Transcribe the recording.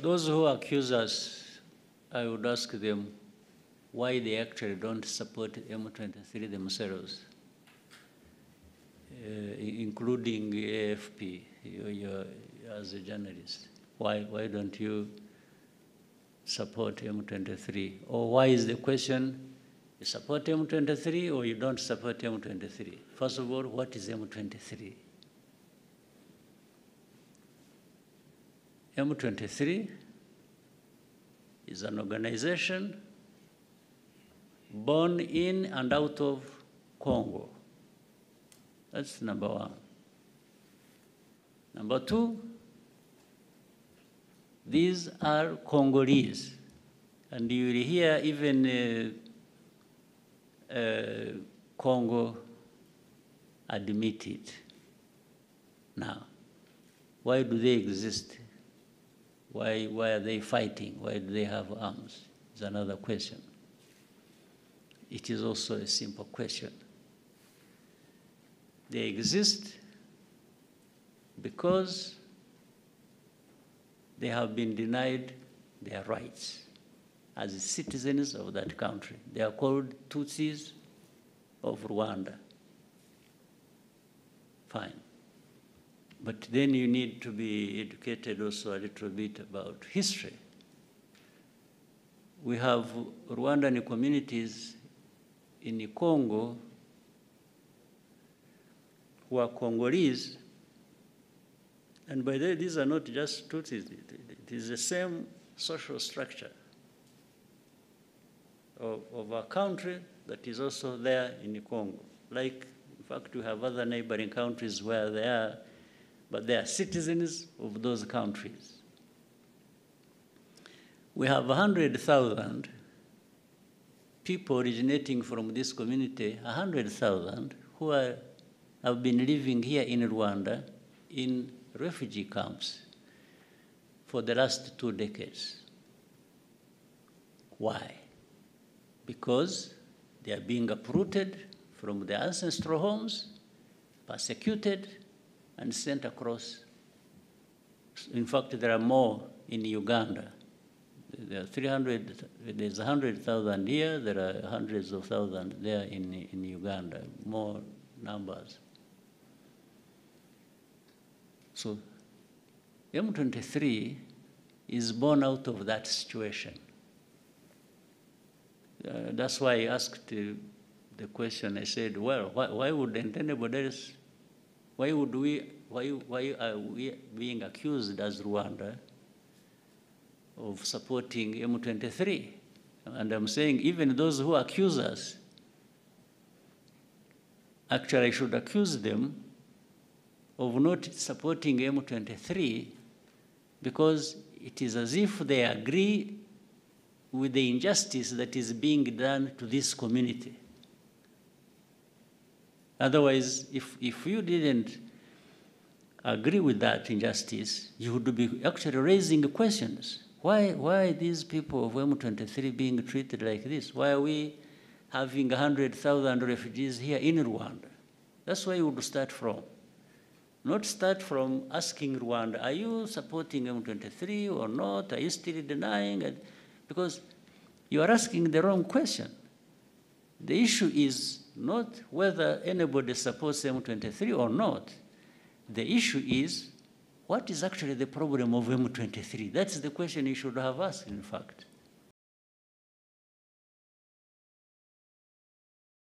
those who accuse us, I would ask them why they actually don't support M23 themselves, including AFP, as a journalist. Why don't you support M23? Or why is the question, you support M23 or you don't support M23? First of all, what is M23? M23 is an organization born in and out of Congo. That's number one. Number two, these are Congolese. And you will hear even Congo admit it. Now, why do they exist? Why are they fighting? Why do they have arms? Is another question. It is also a simple question. They exist because they have been denied their rights as citizens of that country. They are called Tutsis of Rwanda. Fine. But then you need to be educated also a little bit about history. We have Rwandan communities in Congo who are Congolese, and by the way, these are not just Tutsis. It is the same social structure of a country that is also there in Congo. Like, in fact, we have other neighboring countries where they are, but they are citizens of those countries. We have 100,000 people originating from this community, 100,000 who have been living here in Rwanda in refugee camps for the last 2 decades. Why? Because they are being uprooted from their ancestral homes, persecuted, and sent across. In fact, there are more in Uganda. There are 300, there's 100,000 here, there are hundreds of thousands there in Uganda, more numbers. So M23 is born out of that situation. That's why I asked the question. I said, well, why wouldn't anybody else, why are we being accused as Rwanda of supporting M23? And I'm saying even those who accuse us, actually I should accuse them of not supporting M23 because it is as if they agree with the injustice that is being done to this community. Otherwise, if you didn't agree with that injustice, you would be actually raising questions. Why these people of M23 being treated like this? Why are we having 100,000 refugees here in Rwanda? That's where you would start from. Not start from asking Rwanda, are you supporting M23 or not? Are you still denying it? Because you are asking the wrong question. The issue is not whether anybody supports M23 or not. The issue is, what is actually the problem of M23? That's the question you should have asked, in fact.